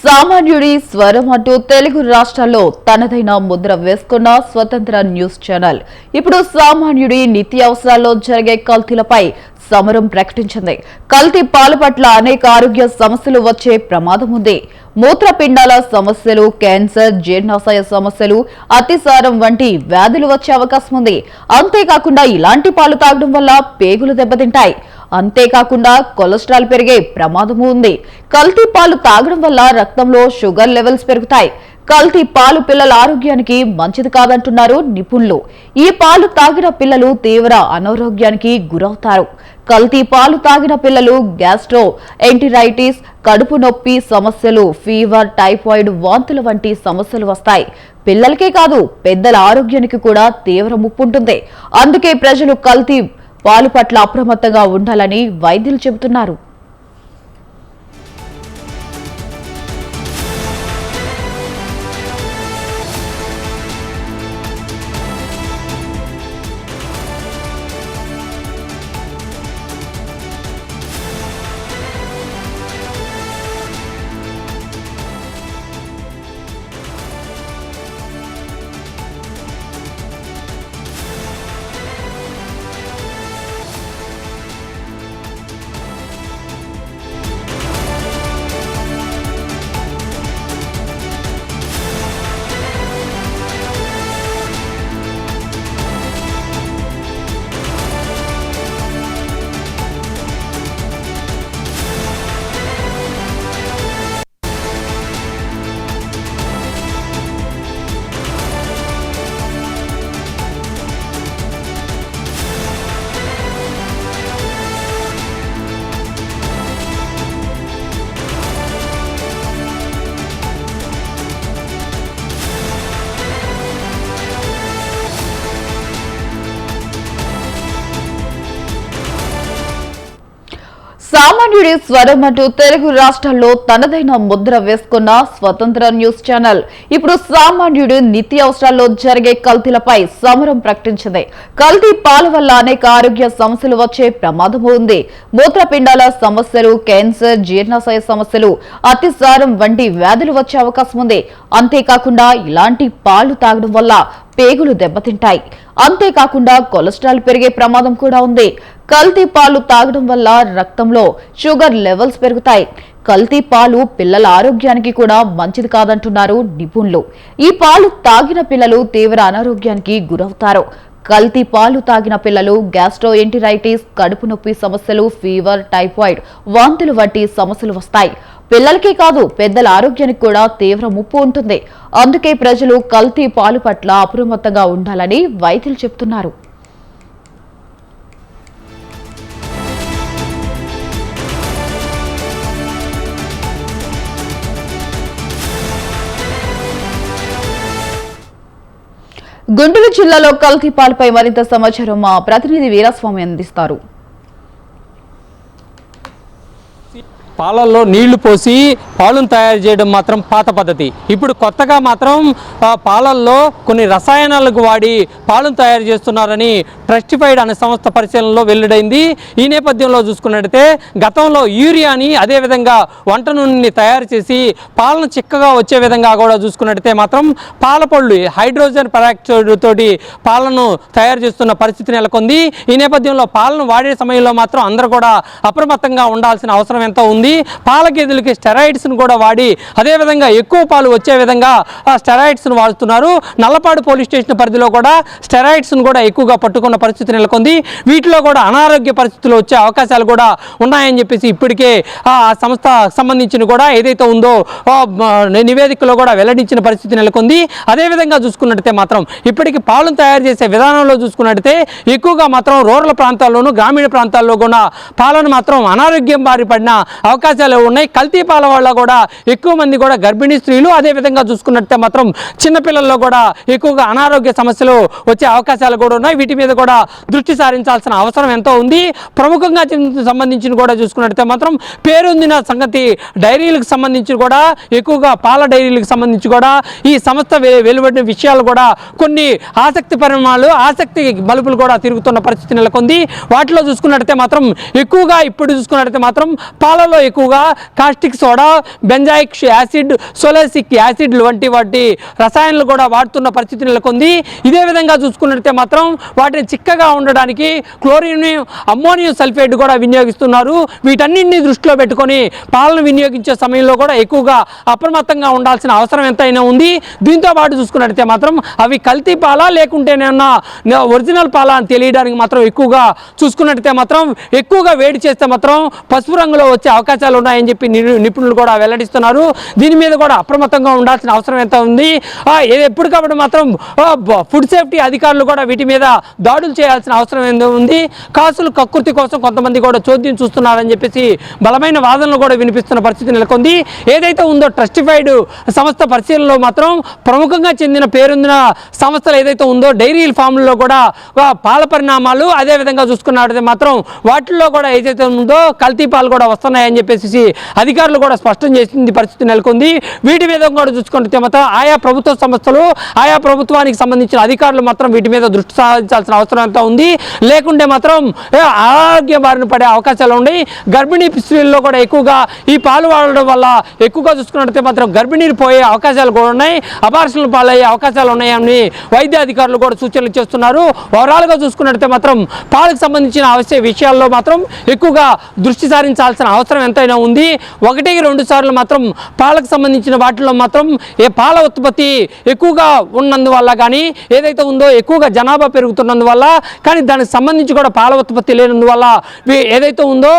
సామాన్యుడి స్వరం అంటూ తెలుగు రాష్ట్రాల్లో తనదైన ముద్ర వేసుకున్న స్వతంత్ర న్యూస్ ఛానల్ ఇప్పుడు సామాన్యుడి నిత్యావసరాల్లో జరిగే కల్తీలపై సమరం ప్రకటించింది. కల్తీ పాల పట్ల అనేక ఆరోగ్య సమస్యలు వచ్చే ప్రమాదం ఉంది. మూత్రపిండాల సమస్యలు, క్యాన్సర్, జీర్ణాశయ సమస్యలు, అతిసారం వంటి వ్యాధులు వచ్చే అవకాశం ఉంది. అంతేకాకుండా ఇలాంటి పాలు తాగడం వల్ల పేగులు దెబ్బతింటాయి. అంతేకాకుండా కొలెస్ట్రాల్ పెరిగే ప్రమాదము ఉంది. కల్తీ పాలు తాగడం వల్ల రక్తంలో షుగర్ లెవెల్స్ పెరుగుతాయి. కల్తీ పాలు పిల్లల ఆరోగ్యానికి మంచిది కాదంటున్నారు నిపుణులు. ఈ పాలు తాగిన పిల్లలు తీవ్ర అనారోగ్యానికి గురవుతారు. కల్తీ పాలు తాగిన పిల్లలు గ్యాస్ట్రో ఎంటరైటిస్, కడుపు నొప్పి సమస్యలు, ఫీవర్, టైఫాయిడ్, వాంతుల వంటి సమస్యలు వస్తాయి. పిల్లలకే కాదు పెద్దల ఆరోగ్యానికి కూడా తీవ్ర ముప్పు ఉంటుంది. అందుకే ప్రజలు కల్తీ పాలు పట్ల అప్రమత్తంగా ఉండాలని వైద్యులు చెబుతున్నారు. సామాన్యుడి స్వరం అంటూ తెలుగు రాష్ట్రాల్లో తనదైన ముద్ర వేసుకున్న స్వతంత్ర న్యూస్ ఛానల్ ఇప్పుడు సామాన్యుడి నిత్యావసరాల్లో జరిగే కల్తీలపై సమరం ప్రకటించింది. కల్తీ పాల వల్ల అనేక ఆరోగ్య సమస్యలు వచ్చే ప్రమాదం ఉంది. మూత్రపిండాల సమస్యలు, క్యాన్సర్, జీర్ణాశయ సమస్యలు, అతిసారం వంటి వ్యాధులు వచ్చే అవకాశం ఉంది. అంతేకాకుండా ఇలాంటి పాలు తాగడం వల్ల పేగులు దెబ్బతింటాయి. అంతేకాకుండా కొలెస్ట్రాల్ పెరిగే ప్రమాదం కూడా ఉంది. కల్తీ పాలు తాగడం వల్ల రక్తంలో షుగర్ లెవెల్స్ పెరుగుతాయి. కల్తీ పాలు పిల్లల ఆరోగ్యానికి కూడా మంచిది కాదంటున్నారు నిపుణులు. ఈ పాలు తాగిన పిల్లలు తీవ్ర అనారోగ్యానికి గురవుతారు. కల్తీ పాలు తాగిన పిల్లలు గ్యాస్ట్రో ఎంటరైటిస్, కడుపు నొప్పి సమస్యలు, ఫీవర్, టైఫాయిడ్, వాంతులు వంటి సమస్యలు వస్తాయి. పిల్లలకే కాదు పెద్దల ఆరోగ్యానికి కూడా తీవ్ర ముప్పు ఉంటుంది. అందుకే ప్రజలు కల్తీ పాలు పట్ల అప్రమత్తంగా ఉండాలని వైద్యులు చెబుతున్నారు. గుంటూరు జిల్లాలో కల్తీ పాలపై మరింత సమాచారం మా ప్రతినిధి వీరస్వామి అందిస్తారు. పాలల్లో నీళ్లు పోసి పాలను తయారు చేయడం మాత్రం పాత పద్ధతి. ఇప్పుడు కొత్తగా మాత్రం పాలల్లో కొన్ని రసాయనాలకు వాడి పాలను తయారు చేస్తున్నారని ట్రస్టిఫైడ్ అనే సంస్థ పరిశీలనలో వెల్లడైంది. ఈ నేపథ్యంలో చూసుకున్నట్టయితే గతంలో యూరియాని అదేవిధంగా వంట నూనెని తయారు చేసి పాలను చిక్కగా వచ్చే విధంగా కూడా చూసుకున్నట్టయితే మాత్రం పాలపళ్ళు హైడ్రోజన్ పెరాక్సైడ్ తోటి పాలను తయారు చేస్తున్న పరిస్థితి నెలకొంది. ఈ నేపథ్యంలో పాలను వాడే సమయంలో మాత్రం అందరూ కూడా అప్రమత్తంగా ఉండాల్సిన అవసరం ఎంతో ఉంది. పాల గేదెలకి స్టెరాయిడ్స్ను కూడా వాడి అదేవిధంగా ఎక్కువ పాలు వచ్చే విధంగా ఆ స్టెరాయిడ్స్ను వాడుతున్నారు. నల్లపాడు పోలీస్ స్టేషన్ పరిధిలో కూడా స్టెరాయిడ్స్ను కూడా ఎక్కువగా పట్టుకున్న పరిస్థితి నెలకొంది. వీటిలో కూడా అనారోగ్య పరిస్థితులు వచ్చే అవకాశాలు కూడా ఉన్నాయని చెప్పేసి ఇప్పటికే ఆ సంస్థ సంబంధించిన కూడా ఏదైతే ఉందో నివేదికలో కూడా వెల్లడించిన పరిస్థితి నెలకొంది. అదేవిధంగా చూసుకున్నట్టయితే మాత్రం ఇప్పటికీ పాలను తయారు చేసే విధానంలో చూసుకున్నట్టయితే ఎక్కువగా మాత్రం రూరల్ ప్రాంతాల్లోనూ గ్రామీణ ప్రాంతాల్లో కూడా పాలను మాత్రం అనారోగ్యం బారి పడిన అవకాశాలు ఉన్నాయి. కల్తీ పాల వల్ల కూడా ఎక్కువ మంది కూడా గర్భిణీ స్త్రీలు అదేవిధంగా చూసుకున్నట్టే మాత్రం చిన్నపిల్లల్లో కూడా ఎక్కువగా అనారోగ్య సమస్యలు వచ్చే అవకాశాలు కూడా ఉన్నాయి. వీటి మీద కూడా దృష్టి సారించాల్సిన అవసరం ఎంతో ఉంది. ప్రముఖంగా సంబంధించిన కూడా చూసుకున్నట్టే మాత్రం పేరొందిన సంగతి డైరీలకు సంబంధించి కూడా ఎక్కువగా పాల డైరీలకు సంబంధించి కూడా ఈ సంస్థ వెలువడిన విషయాలు కూడా కొన్ని ఆసక్తి పరిమాణాలు ఆసక్తి మలుపులు కూడా తిరుగుతున్న పరిస్థితి నెలకొంది. వాటిలో చూసుకున్నట్టే మాత్రం ఎక్కువగా ఇప్పుడు చూసుకున్నట్టే మాత్రం పాలలో ఎక్కువగా కాస్టిక్ సోడా, బెంజాయిక్ యాసిడ్, సోలాసిక్ యాసిడ్లు వంటి వాటి రసాయనాలు కూడా వాడుతున్న పరిస్థితి నెలకొంది. ఇదే విధంగా చూసుకున్నట్లయితే మాత్రం వాటిని చిక్కగా ఉండడానికి క్లోరిన్, అమ్మోనియం సల్ఫేట్ కూడా వినియోగిస్తున్నారు. వీటన్నింటినీ దృష్టిలో పెట్టుకొని పాలను వినియోగించే సమయంలో కూడా ఎక్కువగా అప్రమత్తంగా ఉండాల్సిన అవసరం ఎంతైనా ఉంది. దీంతో పాటు చూసుకున్నట్లయితే మాత్రం అవి కల్తీ పాలా లేకుంటేనేమన్నా ఒరిజినల్ పాలా అని తెలియడానికి మాత్రం ఎక్కువగా చూసుకున్నట్లయితే మాత్రం ఎక్కువగా వేడి చేస్తే మాత్రం పసుపు రంగులో వచ్చే అవకాశాలు ఉన్నాయని చెప్పి నిపుణులు కూడా వెల్లడిస్తున్నారు. దీని మీద కూడా అప్రమత్తంగా ఉండాల్సిన అవసరం ఎంత ఉంది. ఎప్పటికప్పుడు మాత్రం ఫుడ్ సేఫ్టీ అధికారులు కూడా వీటి మీద దాడులు చేయాల్సిన అవసరం ఏందో ఉంది. కాసులు కక్కుర్తి కోసం కొంతమంది కూడా చోద్యం చూస్తున్నారని చెప్పేసి బలమైన వాదనలు కూడా వినిపిస్తున్న పరిస్థితి నెలకొంది. ఏదైతే ఉందో ట్రస్టిఫైడ్ సంస్థ పరిశీలనలో మాత్రం ప్రముఖంగా చెందిన పేరొందిన సంస్థలు ఏదైతే ఉందో డైరీ ఫామ్లలో కూడా పాల పరిణామాలు, అదేవిధంగా చూసుకున్నట్లయితే మాత్రం వాటిల్లో కూడా ఏదైతే ఉందో కల్తీ పాలు కూడా వస్తున్నాయని చెప్పేసి అధికారులు కూడా స్పష్టం చేసింది పరిస్థితి నెలకొంది. వీటి మీద కూడా చూసుకుంటే మాత్రం ఆయా ప్రభుత్వ సంస్థలు, ఆయా ప్రభుత్వానికి సంబంధించిన అధికారులు మాత్రం వీటి మీద దృష్టి సారించాల్సిన అవసరం ఎంత ఉంది. లేకుంటే మాత్రం ఆరోగ్య బారిన పడే అవకాశాలు ఉన్నాయి. గర్భిణీ స్త్రీల్లో కూడా ఎక్కువగా ఈ పాలు వాడడం వల్ల ఎక్కువగా చూసుకున్నట్లయితే మాత్రం గర్భిణీలు పోయే అవకాశాలు కూడా ఉన్నాయి, అబార్షన్లు పాలయ్యే అవకాశాలు ఉన్నాయని వైద్య అధికారులు కూడా సూచనలు చేస్తున్నారు. ఓవరాల్గా చూసుకున్నట్లయితే మాత్రం పాలకు సంబంధించిన విషయాల్లో మాత్రం ఎక్కువగా దృష్టి సారించాల్సిన అవసరం ఎంతైనా ఉంది. 1-2 సార్లు మాత్రం పాలకు సంబంధించిన వాటిలో మాత్రం పాల ఉత్పత్తి ఎక్కువగా ఉన్నందువల్ల కానీ, ఏదైతే ఉందో ఎక్కువగా జనాభా పెరుగుతున్నందువల్ల కానీ, దానికి సంబంధించి కూడా పాల ఉత్పత్తి లేనందువల్ల ఏదైతే ఉందో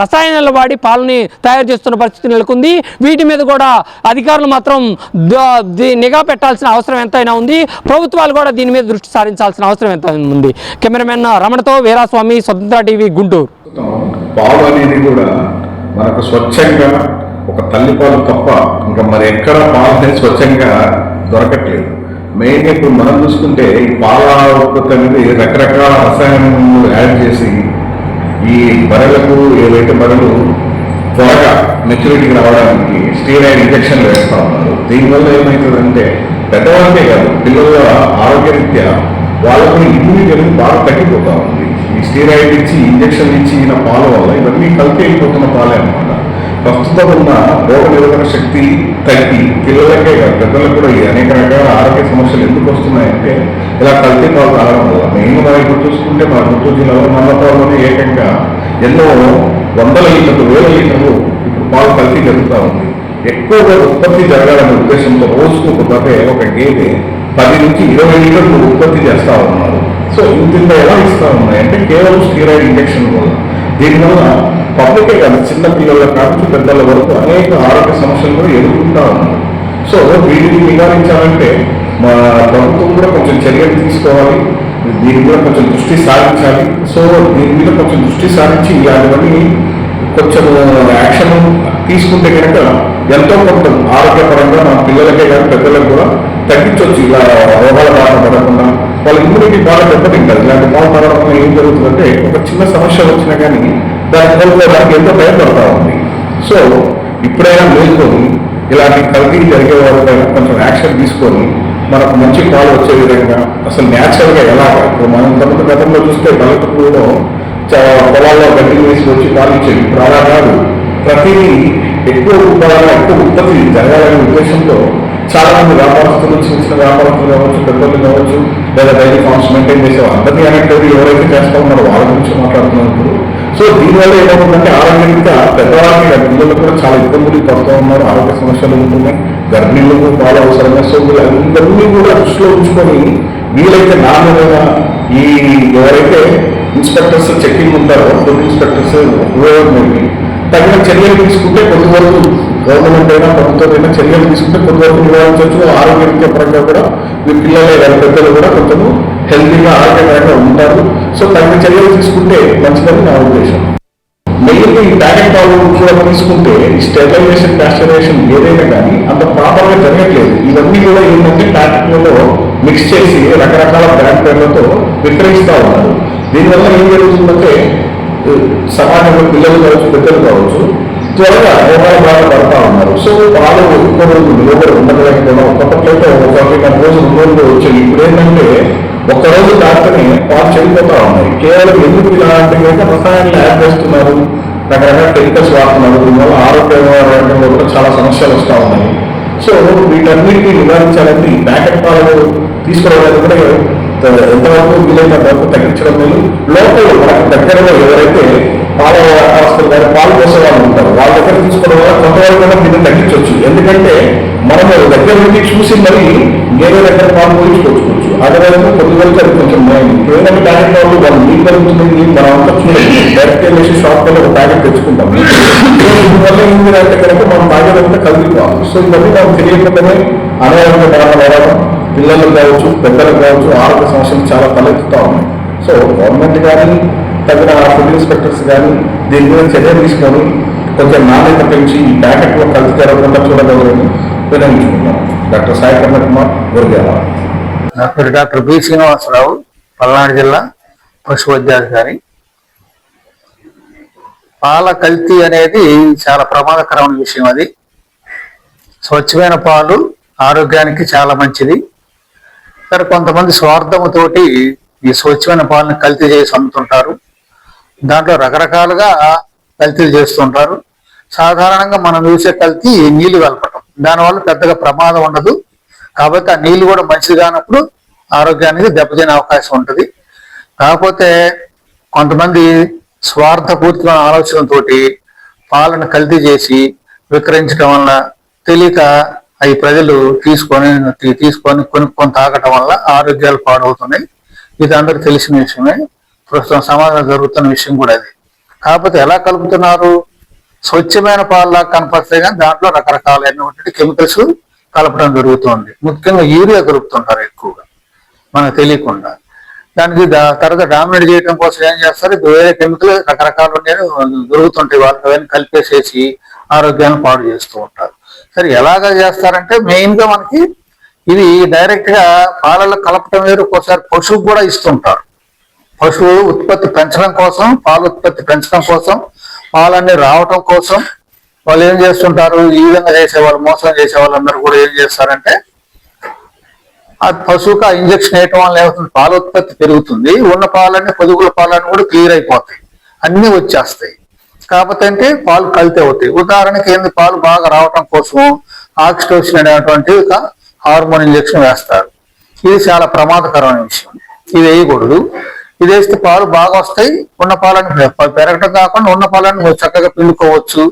రసాయనాలు వాడి పాలని తయారు చేస్తున్న పరిస్థితి నెలకొంది. వీటి మీద కూడా అధికారులు మాత్రం నిఘా పెట్టాల్సిన అవసరం ఎంతైనా ఉంది. ప్రభుత్వాలు కూడా దీని మీద దృష్టి సారించాల్సిన అవసరం ఎంత ఉంది. కెమెరామెన్ రమణతో వీరాస్వామి, స్వతంత్ర టీవీ, గుంటూరు. పాలు అనేది కూడా మనకు స్వచ్ఛంగా ఒక తల్లిపాలు తప్ప ఇంకా మరి ఎక్కడ పాలు అనేది స్వచ్ఛంగా దొరకట్లేదు. మెయిన్గా ఇప్పుడు మనం చూసుకుంటే ఈ పాల ఉత్పత్తి అనేది రకరకాల రసాయనాలు యాడ్ చేసి ఈ బర్రెలకు ఏవైతే బర్రెలు త్వరగా మెచ్యూరిటీకి రావడానికి స్టీరాయిడ్ ఇంజక్షన్లు వేస్తూ ఉన్నారు. దీనివల్ల ఏమవుతుందంటే పెద్దవాళ్ళకే కాదు, పిల్లల ఆరోగ్యరీత్యా వాళ్ళకు ఇమ్యూనిటీ అనేది బాగా తగ్గిపోతూ ఉంది. ఈ స్టీరాయిడ్ ఇచ్చి ఇంజక్షన్ ఇచ్చి ఈయన పాల వల్ల ఇవన్నీ కలిపి అయిపోతున్న పాలే అన్నమాట. ప్రస్తుతం ఉన్న రోగ నిరోధక శక్తి తగ్గి పిల్లలకే కాదు పెద్దలకు కూడా ఈ అనేక రకాల ఆరోగ్య సమస్యలు ఎందుకు వస్తున్నాయంటే ఇలా కల్తీ పాలు తాగడం వల్ల. మెయిన్ మనం ఇప్పుడు చూసుకుంటే మన గుంటూరు జిల్లాలో నల్లపాలలోనే ఏకంగా ఎన్నో 100 లీటర్లు 1000 లీటర్లు ఇప్పుడు పాలు కల్తీ జరుగుతూ ఉంది. ఎక్కువగా ఉత్పత్తి జరగాలనే ఉద్దేశంతో రోజుకు ఒక గేదె 10 నుంచి 20 లీటర్లు ఉత్పత్తి చేస్తూ ఉన్నారు. సో ఇంత ఎలా ఇస్తూ ఉన్నాయి అంటే కేవలం స్టీరాయిడ్ ఇంజక్షన్ వల్ల. దీనివల్ల పబ్లికే కాదు, చిన్న పిల్లల కాదు పెద్దల వరకు అనేక ఆరోగ్య సమస్యలు కూడా ఎదుర్కొంటూ ఉన్నారు. సో వీటిని నివారించాలంటే మా ప్రభుత్వం కూడా కొంచెం చర్యలు తీసుకోవాలి, దీని మీద కొంచెం దృష్టి సారించాలి. సో దీని మీద కొంచెం దృష్టి సారించి ఇలాంటివన్నీ కొంచెం యాక్షన్ తీసుకుంటే కనుక ఎంతో కొంత ఆరోగ్యపరంగా మన పిల్లలకే కానీ పెద్దలకు కూడా తగ్గించవచ్చు. ఇలా రోగాల బాధ పడకుండా వాళ్ళ ఇమ్యూనిటీ బాగా దెబ్బతింటారు. ఇలాంటి బాధ పడడం వల్ల ఏం జరుగుతుందంటే ఒక చిన్న సమస్య వచ్చినా కానీ దాన్ని కోల్పోవడానికి ఎంతో భయపడతా ఉంది. సో ఇప్పుడైనా మేల్కొని ఇలాంటి కల్తీ జరిగే వాళ్ళపైన కొంచెం యాక్షన్ తీసుకొని మనకు మంచి పాలు వచ్చే విధంగా అసలు న్యాచురల్గా ఎలాగా ఇప్పుడు మనం గతంలో చూస్తే బలపూర్లో పొలాల్లో గడ్డి వేసి వచ్చి పాలు ఇచ్చేది. ఇప్పుడు అలా కాదు, ప్రతిదీ ఎక్కువ ఉత్పత్తి జరగాలనే ఉద్దేశంతో చాలా మంది వ్యాపారస్తులు, చిన్న చిన్న వ్యాపారస్తులు కావచ్చు, పెద్దలు కావచ్చు, లేదా డైరీ ఫార్మ్స్ మెయింటైన్ చేసేవారు అందరినీ అనేది ఎవరైతే చేస్తూ ఉన్నారో వాళ్ళ గురించి మాట్లాడుతున్నప్పుడు. సో దీనివల్ల ఏమవుతుందంటే ఆరోగ్యంగా పెద్దవాళ్ళకి పిల్లలు కూడా చాలా ఇబ్బందులు పడుతూ ఉన్నారు, ఆరోగ్య సమస్యలు ఉంటున్నాయి, గర్భిణీలకు పాలు అవసరమే. సో వీళ్ళందరినీ కూడా దృష్టిలో ఉంచుకొని వీలైతే నాణ్యమైన ఈ ఎవరైతే ఇన్స్పెక్టర్స్ చెక్కింగ్ ఉంటారో ఫుడ్ ఇన్స్పెక్టర్స్ తగిన చర్యలు తీసుకుంటే కొంతవరకు గవర్నమెంట్ అయినా ప్రభుత్వం అయినా చర్యలు తీసుకుంటే కొంతవరకు నివారించవచ్చు. ఆరోగ్య పరంగా కూడా మీ పిల్లలే పెద్దలు కూడా కొంచెం హెల్తీగా ఆరోగ్యకరంగా ఉంటారు. సో తగిన చర్యలు తీసుకుంటే మంచిదని నా ఉద్దేశం. మెయిన్గా ఈ ప్యాకెట్ పాలు కూడా తీసుకుంటే ఈ స్టెరిలైజేషన్, పాస్చరైజేషన్ ఏదైనా కానీ అంత ప్రాపర్గా జరగట్లేదు. ఇవన్నీ కూడా ఏంటంటే ప్యాకెట్లలో మిక్స్ చేసి రకరకాల బ్రాండ్ పేర్లతో విక్రయిస్తూ ఉన్నారు. దీనివల్ల ఏం జరుగుతుందంటే సమాజంలో పిల్లలు కావచ్చు, పెద్దలు కావచ్చు, త్వరగా రోగాల బాగా పడతా ఉన్నారు. సో పాలు ఎక్కువ రోజులు నిలబడి ఉండలేకపోవడం, ఒక్కొక్కట్లయితే ఒక 2 రోజులు వచ్చేది. ఇప్పుడు ఏంటంటే ఒక్కరోజు దాటితేనే పాలు చెడిపోతా ఉన్నాయి. కేవలం ఎందుకు ఇలా అంటే రసాయనాలు యాడ్ చేస్తున్నారు, రకరకాల కెమికల్స్ వాడుతున్నారు. దీనివల్ల ఆరోగ్యంలో కూడా చాలా సమస్యలు వస్తూ ఉన్నాయి. సో వీటన్నిటిని నివారించాలంటే ఈ ప్యాకెట్ పాలు తీసుకోవడానికి కూడా ఎంతవరకు వీలైనంత వరకు తగ్గించడం లేదు. లోకల్ మనకు దగ్గరలో ఎవరైతే పాల వ్యవస్థలు కానీ పాలు పోసే వాళ్ళు ఉంటారు వాళ్ళ దగ్గర తీసుకోవడం వల్ల కొంతవరకు కూడా దీన్ని తగ్గించవచ్చు. ఎందుకంటే మనము దగ్గర నుండి చూసి మరి వేరే దగ్గర పాలు పోయించుకోవచ్చు. అదేవిధంగా కొద్ది వరకు అది కొంచెం ఏదైనా ప్యాకెట్ వాళ్ళు వాళ్ళు నీళ్ళు కలుగుతుంది మనం అంతా చూడండి డైరెక్ట్ వెళ్ళేసి షాప్ వెళ్ళి ఒక ప్యాకెట్ తెచ్చుకుంటాం. దీనివల్ల ఏంటి అంటే కనుక మనం తాగేదంతా కలుగుతాం. సో ఇవన్నీ మనం తెలియకుండానే అనారోగ్య కారణాలు రావడం, పిల్లలకు కావచ్చు పెద్దలకు కావచ్చు ఆరోగ్య సమస్యలు చాలా తలెత్తుతూ ఉన్నాయి. సో గవర్నమెంట్ కానీ తగిన ఫుడ్ ఇన్స్పెక్టర్స్ కానీ దీని మీద చర్య తీసుకొని కొంచెం నాణ్యత పెంచి ఈ ప్యాకెట్లో కలిసి జరగకుండా చూడగలరని వినియోగించుకుంటాం. డాక్టర్ సాయి కర్ణ కుమార్ గురిగాల. నా పేరు డాక్టర్ బి శ్రీనివాసరావు, పల్నాడు జిల్లా పశు వైద్యాధికారి. పాల కల్తీ అనేది చాలా ప్రమాదకరమైన విషయం. అది స్వచ్ఛమైన పాలు ఆరోగ్యానికి చాలా మంచిది. కానీ కొంతమంది స్వార్థముతోటి ఈ స్వచ్ఛమైన పాలను కల్తీ చేసి అమ్ముతుంటారు. దాంట్లో రకరకాలుగా కల్తీలు చేస్తుంటారు. సాధారణంగా మనం చూసే కల్తీ నీళ్లు కలపటం, దానివల్ల పెద్దగా ప్రమాదం ఉండదు. కాబట్టి ఆ నీళ్లు కూడా మంచిది కానప్పుడు ఆరోగ్యానికి దెబ్బతినే అవకాశం ఉంటుంది. కాకపోతే కొంతమంది స్వార్థపూర్తిమైన ఆలోచనతోటి పాలను కల్తీ చేసి విక్రయించడం వల్ల తెలియక అవి ప్రజలు తీసుకొని కొనుక్కొని తాగటం వల్ల ఆరోగ్యాలు పాడవుతున్నాయి. ఇది అందరికి తెలిసిన విషయమే. ప్రస్తుతం సమాజంలో జరుగుతున్న విషయం కూడా అది. కాకపోతే ఎలా కలుపుతున్నారు? స్వచ్ఛమైన పాలలా కనపడతాయి కానీ దాంట్లో రకరకాలైనటువంటి కెమికల్స్ కలపడం జరుగుతుంది. ముఖ్యంగా యూరియా కలుపుతుంటారు ఎక్కువగా మనకు తెలియకుండా. దానికి తర్వాత డామినేట్ చేయడం కోసం ఏం చేస్తారు, వేరే కెమికల్ రకరకాలు దొరుకుతుంటాయి, వాళ్ళకి అవన్నీ కలిపేసేసి ఆరోగ్యాన్ని పాడు చేస్తూ ఉంటారు. సరే ఎలాగా చేస్తారంటే మెయిన్ గా మనకి ఇది డైరెక్ట్ గా పాలలో కలపటం వేరు. ఒక్కోసారి పశువుకు కూడా ఇస్తుంటారు. పశువు ఉత్పత్తి పెంచడం కోసం, పాల ఉత్పత్తి పెంచడం కోసం, పాలన్నీ రావటం కోసం వాళ్ళు ఏం చేస్తుంటారు, ఈ విధంగా చేసేవాళ్ళు, మోసం చేసే వాళ్ళందరూ కూడా ఏం చేస్తారంటే ఆ పశువుకు ఆ ఇంజక్షన్ వేయటం వల్ల ఏమవుతుంది, పాల ఉత్పత్తి పెరుగుతుంది, ఉన్న పాలన్నీ పొదుగుల పాలన్నీ కూడా క్లియర్ అయిపోతాయి, అన్ని వచ్చేస్తాయి. కాకపోతే అంటే పాలు కల్తీ అవుతాయి. ఉదాహరణకి ఏంది, పాలు బాగా రావటం కోసం ఆక్సిటోసిన్ అనేటువంటి ఒక హార్మోన్ ఇంజక్షన్ వేస్తారు. ఇది చాలా ప్రమాదకరమైన విషయం. ఇది వేయకూడదు. ఇది వేస్తే పాలు బాగా వస్తాయి, ఉన్న పాలను పెరగటం కాకుండా ఉన్న పాలను చక్కగా పిండుకోవచ్చు.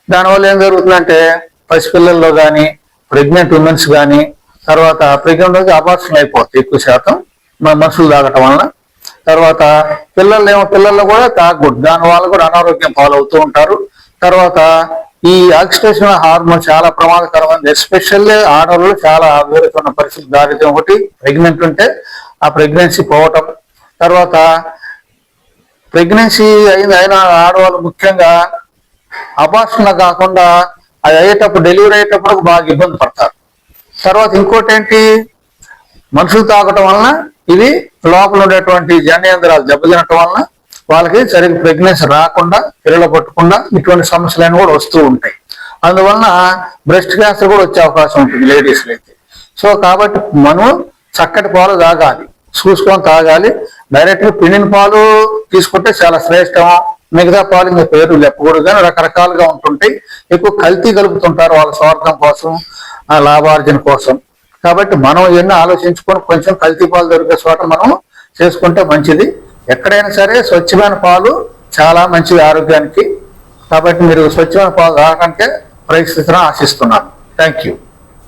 దానివల్ల ఏం జరుగుతుందంటే పసిపిల్లల్లో కానీ, ప్రెగ్నెంట్ ఉమెన్స్ కానీ, తర్వాత ప్రెగ్నెంట్ అబార్షన్ అయిపోతాయి ఎక్కువ శాతం మనుషులు తాగటం వలన. తర్వాత పిల్లల్లో కూడా తాగకూడదు, దానివల్ల కూడా అనారోగ్యం పాలవుతూ ఉంటారు. తర్వాత ఈ ఆక్సిటోసిన్ హార్మోన్ చాలా ప్రమాదకరమైనది. ఎస్పెషల్లీ ఆడవాళ్ళు చాలా విపరీతమైన పరిస్థితి దారిద్ర్యం. ఒకటి ప్రెగ్నెంట్ ఉంటే ఆ ప్రెగ్నెన్సీ పోవటం, తర్వాత ప్రెగ్నెన్సీ అయిన ఆడవాళ్ళు ముఖ్యంగా అబార్షన్ కాకుండా అది అయ్యేటప్పుడు, డెలివరీ అయ్యేటప్పుడు బాగా ఇబ్బంది పడతారు. తర్వాత ఇంకోటి ఏంటి, మనుషులు తాగటం వలన ఇది లోపల ఉండేటువంటి జననేంద్రాలు దెబ్బతినటం వలన వాళ్ళకి సరిగ్గా ప్రెగ్నెన్సీ రాకుండా, పిల్లలు పట్టకుండా ఇటువంటి సమస్యలన్నీ కూడా వస్తూ ఉంటాయి. అందువలన బ్రెస్ట్ క్యాన్సర్ కూడా వచ్చే అవకాశం ఉంటుంది లేడీస్లో అయితే. సో కాబట్టి మనం చక్కటి పాలు తాగాలి, చూసుకొని తాగాలి. డైరెక్ట్గా పిండిన పాలు తీసుకుంటే చాలా శ్రేష్టం. మిగతా పాలు ఇంకా పేరు చెప్పకూడదు కానీ రకరకాలుగా ఉంటుంటాయి. ఎక్కువ కల్తీ కలుపుతుంటారు వాళ్ళ స్వార్థం కోసం, ఆ లాభార్జన కోసం. కాబట్టి మనం ఇవన్నీ ఆలోచించుకొని కొంచెం కల్తీ పాలు దొరికే చోట మనం చేసుకుంటే మంచిది. ఎక్కడైనా సరే స్వచ్ఛమైన పాలు చాలా మంచిది ఆరోగ్యానికి. కాబట్టి మీరు స్వచ్ఛమైన పాలు తాగడానికి ప్రయత్నిస్తారని ఆశిస్తున్నాను. Thank you.